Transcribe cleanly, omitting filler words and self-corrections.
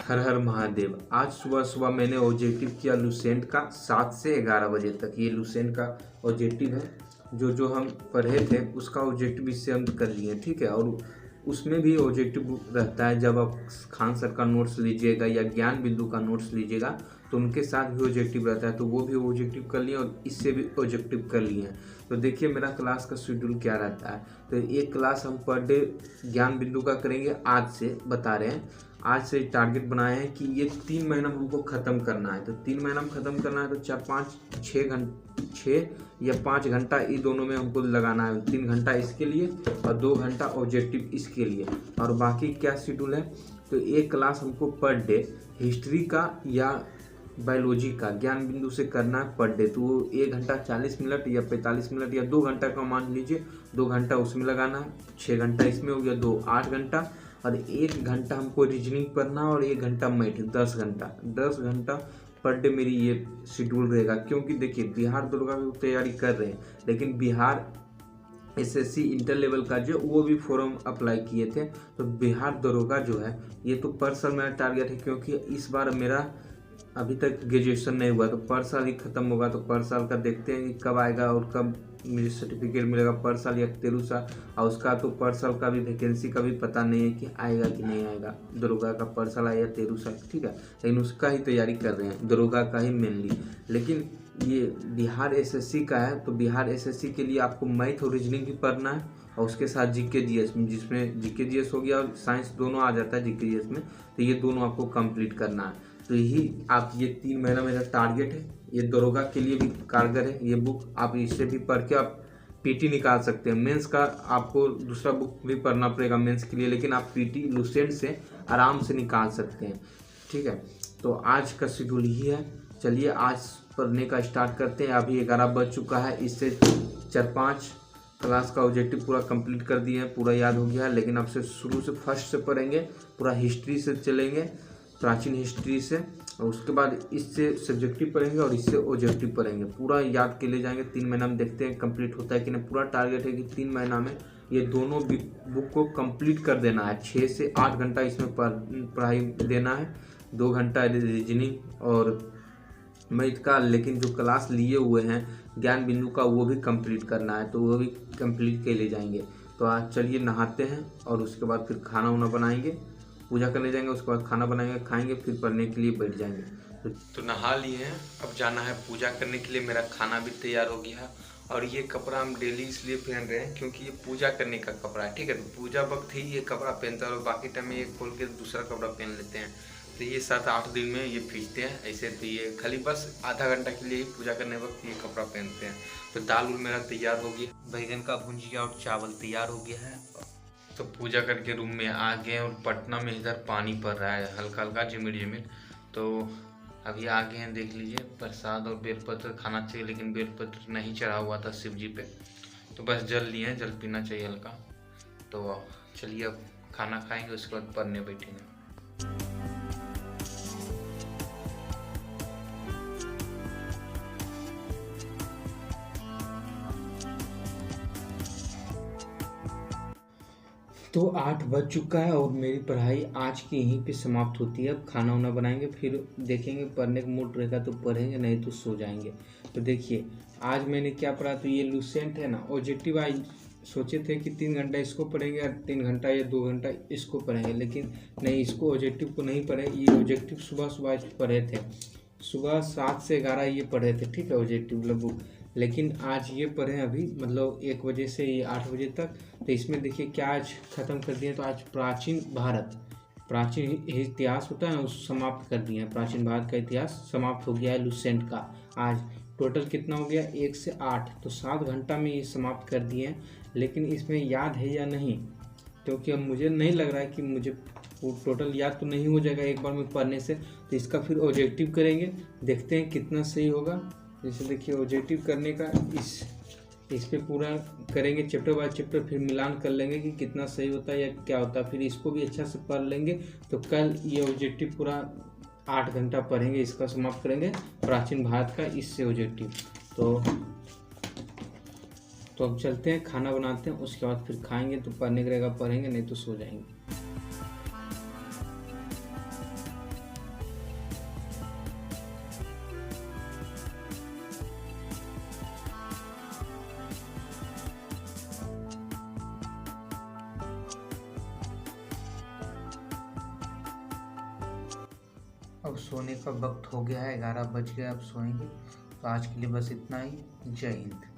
हर हर महादेव। आज सुबह सुबह मैंने ऑब्जेक्टिव किया लुसेंट का 7 से 11 बजे तक। ये लुसेंट का ऑब्जेक्टिव है, जो जो हम पढ़े थे उसका ऑब्जेक्टिव इससे हम कर लिए, ठीक है। और उसमें भी ऑब्जेक्टिव रहता है, जब आप खान सर का नोट्स लीजिएगा या ज्ञान बिंदु का नोट्स लीजिएगा तो उनके साथ भी ऑब्जेक्टिव रहता है, तो वो भी ऑब्जेक्टिव कर लिए और इससे भी ऑब्जेक्टिव कर लिए हैं। तो देखिए मेरा क्लास का शेड्यूल क्या रहता है। तो एक क्लास हम पर डे ज्ञान बिंदु का करेंगे, आज से बता रहे हैं। आज से टारगेट बनाए हैं कि ये 3 महीना हमको ख़त्म करना है। तो 3 महीना में ख़त्म करना है तो 6 या 5 घंटा ये दोनों में हमको लगाना है। 3 घंटा इसके लिए और 2 घंटा ऑब्जेक्टिव इसके लिए। और बाकी क्या शेड्यूल है, तो एक क्लास हमको पर डे हिस्ट्री का या बायोलॉजी का ज्ञान बिंदु से करना है पर डे। तो वो 1 घंटा 40 मिनट या 45 मिनट या 2 घंटा का मान लीजिए, 2 घंटा उसमें लगाना है, 6 घंटा इसमें हो गया, 2 8 घंटा। और 1 घंटा हमको रीजनिंग पढ़ना और 1 घंटा मैथ, 10 घंटा पर डे मेरी ये शेड्यूल रहेगा। क्योंकि देखिए बिहार दरोगा की तैयारी कर रहे हैं, लेकिन बिहार एसएससी इंटर लेवल का जो वो भी फॉर्म अप्लाई किए थे। तो बिहार दरोगा जो है ये तो पर साल मेरा टारगेट है, क्योंकि इस बार मेरा अभी तक ग्रेजुएशन नहीं हुआ, तो पर साल ही ख़त्म होगा। तो पर साल का देखते हैं कि कब आएगा और कब मुझे सर्टिफिकेट मिलेगा, पर साल या 13 साल। और उसका तो पर साल का भी वैकेंसी का भी पता नहीं है कि आएगा कि नहीं आएगा, दरोगा का पर साल आया 13 साल, ठीक है। लेकिन उसका ही तैयारी कर रहे हैं, दरोगा का ही मेनली। लेकिन ये बिहार एसएससी का है, तो बिहार एसएससी के लिए आपको मैथ और रीजनिंग भी पढ़ना है और उसके साथ जीके जीएस में, जिसमें जीके जीएस हो गया और साइंस दोनों आ जाता है जीके जीएस में। तो ये दोनों आपको कंप्लीट करना है। तो यही आप ये 3 महीना मेरा टारगेट है। ये दरोगा के लिए भी कारगर है ये बुक, आप इससे भी पढ़ के आप पीटी निकाल सकते हैं। मेंस का आपको दूसरा बुक भी पढ़ना पड़ेगा मेंस के लिए, लेकिन आप पीटी लुसेंट से आराम से निकाल सकते हैं, ठीक है। तो आज का शेड्यूल यही है। चलिए आज पढ़ने का स्टार्ट करते हैं। अभी 11 बज चुका है, इससे 4-5 क्लास का ऑब्जेक्टिव पूरा कंप्लीट कर दिए हैं, पूरा याद हो गया है। लेकिन अब से शुरू से फर्स्ट से पढ़ेंगे, पूरा हिस्ट्री से चलेंगे, प्राचीन हिस्ट्री से, और उसके बाद इससे सब्जेक्टिव पढ़ेंगे और इससे ऑब्जेक्टिव पढ़ेंगे, पूरा याद के ले जाएंगे। 3 महीना में देखते हैं कंप्लीट होता है कि नहीं। पूरा टारगेट है कि 3 महीना में ये दोनों बुक को कंप्लीट कर देना है। 6 से 8 घंटा इसमें पढ़ाई देना है, 2 घंटा रीजनिंग और मैथ का। लेकिन जो क्लास लिए हुए हैं ज्ञान बिंदु का वो भी कंप्लीट करना है, तो वो भी कंप्लीट के ले जाएंगे। तो आज चलिए नहाते हैं और उसके बाद फिर खाना वाना बनाएंगे, पूजा करने जाएंगे, उसके बाद खाना बनाएंगे, खाएंगे, फिर पढ़ने के लिए बैठ जाएंगे। तो नहा लिए हैं, अब जाना है पूजा करने के लिए। मेरा खाना भी तैयार हो गया है और ये कपड़ा हम डेली इसलिए पहन रहे हैं क्योंकि ये पूजा करने का कपड़ा है, ठीक है। तो पूजा वक्त ही ये कपड़ा पहनता है और बाकी टाइम में ये खोल के दूसरा कपड़ा पहन लेते हैं। तो ये 7-8 दिन में ये खींचते हैं ऐसे। तो ये खाली बस आधा घंटा के लिए ही पूजा करने वक्त ये कपड़ा पहनते हैं। तो दाल उल मेरा तैयार हो गया, बैगन का भुंजिया और चावल तैयार हो गया है। तो पूजा करके रूम में आ गए और पटना में इधर पानी पड़ रहा है हल्का हल्का झिमिर झिमिर। तो अभी आ गए हैं, देख लीजिए। प्रसाद और बेलपत्र खाना चाहिए, लेकिन बेलपत्र नहीं चढ़ा हुआ था शिव जी पे, तो बस जल लिए हैं, जल पीना चाहिए हल्का। तो चलिए अब खाना खाएंगे, उसके बाद पढ़ने बैठेंगे। तो 8 बज चुका है और मेरी पढ़ाई आज की यहीं पे समाप्त होती है। अब खाना वाना बनाएंगे, फिर देखेंगे, पढ़ने का मूड रहेगा तो पढ़ेंगे, नहीं तो सो जाएंगे। तो देखिए आज मैंने क्या पढ़ा, तो ये लुसेंट है ना ऑब्जेक्टिव। आज सोचे थे कि 3 घंटा इसको पढ़ेंगे और 3 घंटा या 2 घंटा इसको पढ़ेंगे, लेकिन नहीं, इसको ऑब्जेक्टिव को नहीं पढ़े। ये ऑब्जेक्टिव सुबह सुबह पढ़े थे, सुबह 7 से 11 ये पढ़े थे, ठीक है, ऑब्जेक्टिव बुक। लेकिन आज ये पढ़े अभी, मतलब 1 बजे से ये 8 बजे तक। तो इसमें देखिए क्या आज ख़त्म कर दिए। तो आज प्राचीन भारत, प्राचीन इतिहास होता है ना, उस समाप्त कर दिए हैं। प्राचीन भारत का इतिहास समाप्त हो गया है लुसेंट का। आज टोटल कितना हो गया, 1 से 8, तो 7 घंटा में ये समाप्त कर दिए हैं। लेकिन इसमें याद है या नहीं, क्योंकि अब मुझे नहीं लग रहा है कि मुझे टोटल याद तो नहीं हो जाएगा एक बार में पढ़ने से। तो इसका फिर ऑब्जेक्टिव करेंगे, देखते हैं कितना सही होगा। जैसे देखिए ऑब्जेक्टिव करने का इस पे पूरा करेंगे चैप्टर बाय चैप्टर, फिर मिलान कर लेंगे कि कितना सही होता है या क्या होता है। फिर इसको भी अच्छा से पढ़ लेंगे। तो कल ये ऑब्जेक्टिव पूरा 8 घंटा पढ़ेंगे, इसका समाप्त करेंगे प्राचीन भारत का इससे ऑब्जेक्टिव। तो अब चलते हैं, खाना बनाते हैं, उसके बाद फिर खाएंगे। तो पढ़ने का रहेगा पढ़ेंगे, नहीं तो सो जाएंगे। अब सोने का वक्त हो गया है, 11 बज गया, अब सोएंगे। तो आज के लिए बस इतना ही। जय हिंद।